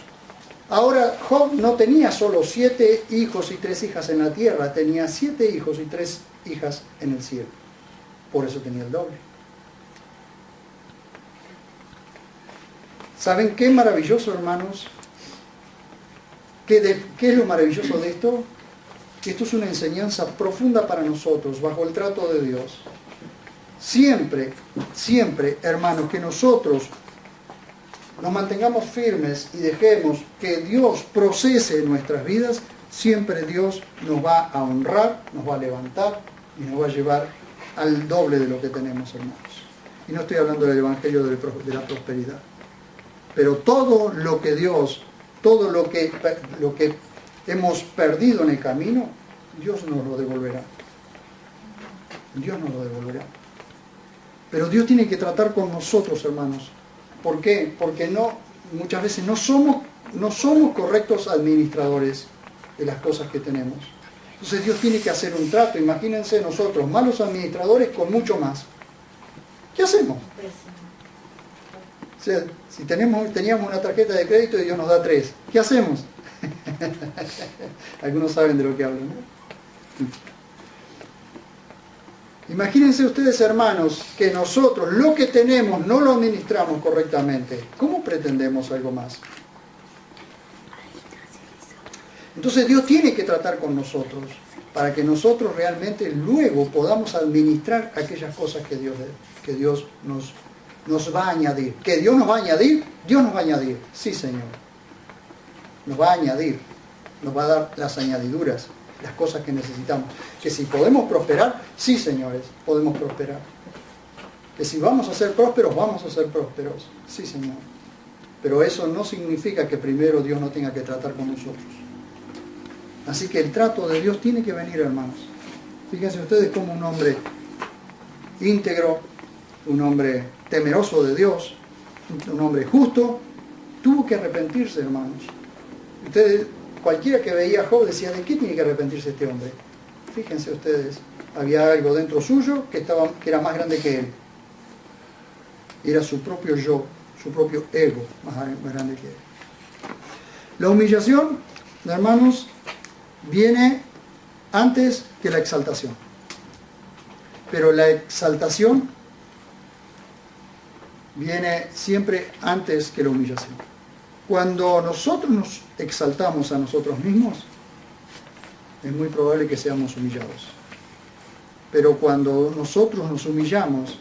Ahora Job no tenía solo 7 hijos y 3 hijas en la tierra, tenía 7 hijos y 3 hijas en el cielo. Por eso tenía el doble. ¿Saben qué maravilloso, hermanos? ¿Qué es lo maravilloso de esto? Que esto es una enseñanza profunda para nosotros, bajo el trato de Dios. Siempre, siempre, hermanos, que nosotros nos mantengamos firmes y dejemos que Dios procese nuestras vidas, siempre Dios nos va a honrar, nos va a levantar y nos va a llevar al doble de lo que tenemos, hermanos. Y no estoy hablando del Evangelio de la prosperidad. Pero todo lo que Dios, todo lo que hemos perdido en el camino, Dios nos lo devolverá. Dios nos lo devolverá. Pero Dios tiene que tratar con nosotros, hermanos. ¿Por qué? Porque muchas veces no somos correctos administradores de las cosas que tenemos. Entonces Dios tiene que hacer un trato. Imagínense nosotros, malos administradores con mucho más. ¿Qué hacemos? O sea, si teníamos una tarjeta de crédito y Dios nos da 3, ¿qué hacemos? Algunos saben de lo que hablo, ¿no? Imagínense ustedes, hermanos, que nosotros lo que tenemos no lo administramos correctamente. ¿Cómo pretendemos algo más? Entonces Dios tiene que tratar con nosotros para que nosotros realmente luego podamos administrar aquellas cosas que Dios nos va a añadir. ¿Que Dios nos va a añadir? Dios nos va a añadir. Sí, Señor. Nos va a añadir. Nos va a dar las añadiduras, las cosas que necesitamos. Que si podemos prosperar, sí, señores, podemos prosperar. Que si vamos a ser prósperos, vamos a ser prósperos. Sí, Señor. Pero eso no significa que primero Dios no tenga que tratar con nosotros. Así que el trato de Dios tiene que venir, hermanos. Fíjense ustedes cómo un hombre íntegro, un hombre temeroso de Dios, un hombre justo, tuvo que arrepentirse, hermanos. Ustedes, cualquiera que veía a Job decía, ¿de qué tiene que arrepentirse este hombre? Fíjense ustedes, había algo dentro suyo que era más grande que él. Era su propio yo, su propio ego más grande que él. La humillación, hermanos, viene antes que la exaltación. Pero la exaltación viene siempre antes que la humillación. Cuando nosotros nos exaltamos a nosotros mismos, es muy probable que seamos humillados. Pero cuando nosotros nos humillamos,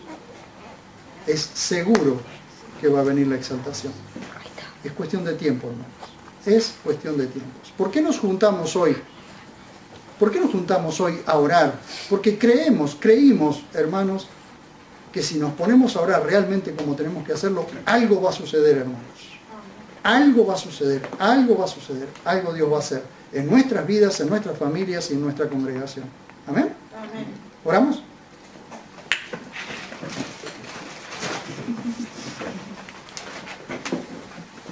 es seguro que va a venir la exaltación. Es cuestión de tiempo, hermanos. Es cuestión de tiempos. ¿Por qué nos juntamos hoy? ¿Por qué nos juntamos hoy a orar? Porque creímos, hermanos, que si nos ponemos a orar realmente como tenemos que hacerlo, algo va a suceder, hermanos. Algo va a suceder, algo va a suceder, algo Dios va a hacer en nuestras vidas, en nuestras familias y en nuestra congregación. ¿Amén? Amén. ¿Oramos?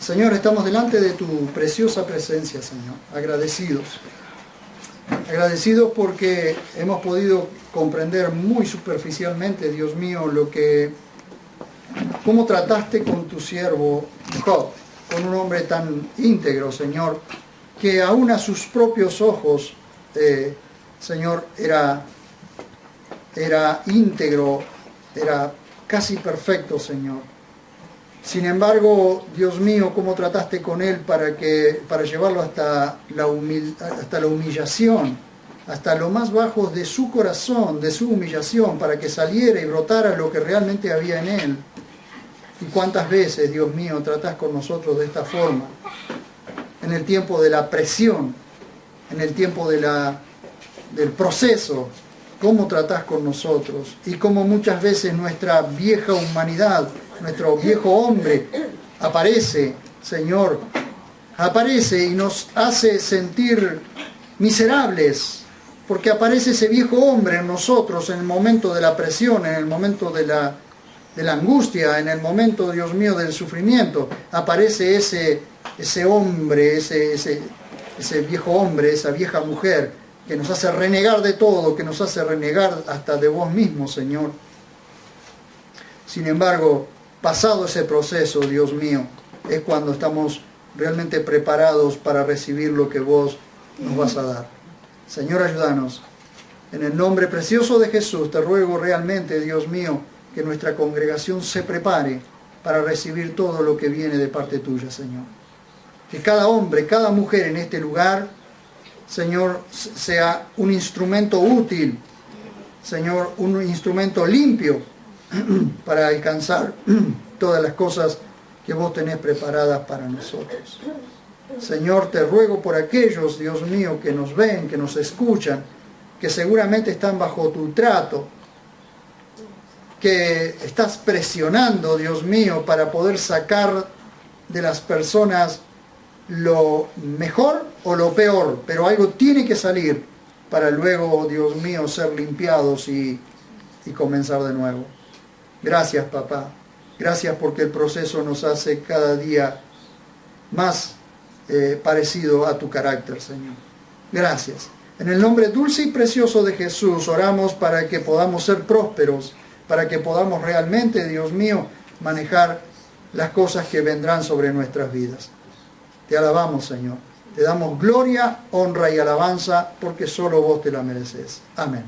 Señor, estamos delante de tu preciosa presencia, Señor, agradecidos. Agradecidos porque hemos podido comprender muy superficialmente, Dios mío, cómo trataste con tu siervo Job, con un hombre tan íntegro, Señor, que aún a sus propios ojos, Señor, era íntegro, era casi perfecto, Señor. Sin embargo, Dios mío, cómo trataste con él para llevarlo hasta la humillación, hasta lo más bajo de su corazón, de su humillación, para que saliera y brotara lo que realmente había en él. Y cuántas veces, Dios mío, tratás con nosotros de esta forma, en el tiempo de la presión, en el tiempo del proceso, cómo tratás con nosotros, y cómo muchas veces nuestra vieja humanidad, nuestro viejo hombre, aparece, Señor, aparece y nos hace sentir miserables, porque aparece ese viejo hombre en nosotros en el momento de la presión, en el momento de la angustia, en el momento, Dios mío, del sufrimiento. Aparece ese hombre, ese viejo hombre, esa vieja mujer, que nos hace renegar de todo, que nos hace renegar hasta de vos mismo, Señor. Sin embargo, pasado ese proceso, Dios mío, es cuando estamos realmente preparados para recibir lo que vos nos vas a dar. Señor, ayúdanos. En el nombre precioso de Jesús, te ruego realmente, Dios mío, que nuestra congregación se prepare para recibir todo lo que viene de parte tuya, Señor. Que cada hombre, cada mujer en este lugar, Señor, sea un instrumento útil, Señor, un instrumento limpio para alcanzar todas las cosas que vos tenés preparadas para nosotros. Señor, te ruego por aquellos, Dios mío, que nos ven, que nos escuchan, que seguramente están bajo tu trato, que estás presionando, Dios mío, para poder sacar de las personas lo mejor o lo peor, pero algo tiene que salir para luego, Dios mío, ser limpiados y comenzar de nuevo. Gracias, papá. Gracias porque el proceso nos hace cada día más parecido a tu carácter, Señor. Gracias. En el nombre dulce y precioso de Jesús oramos para que podamos ser prósperos, para que podamos realmente, Dios mío, manejar las cosas que vendrán sobre nuestras vidas. Te alabamos, Señor. Te damos gloria, honra y alabanza, porque solo vos te la mereces. Amén.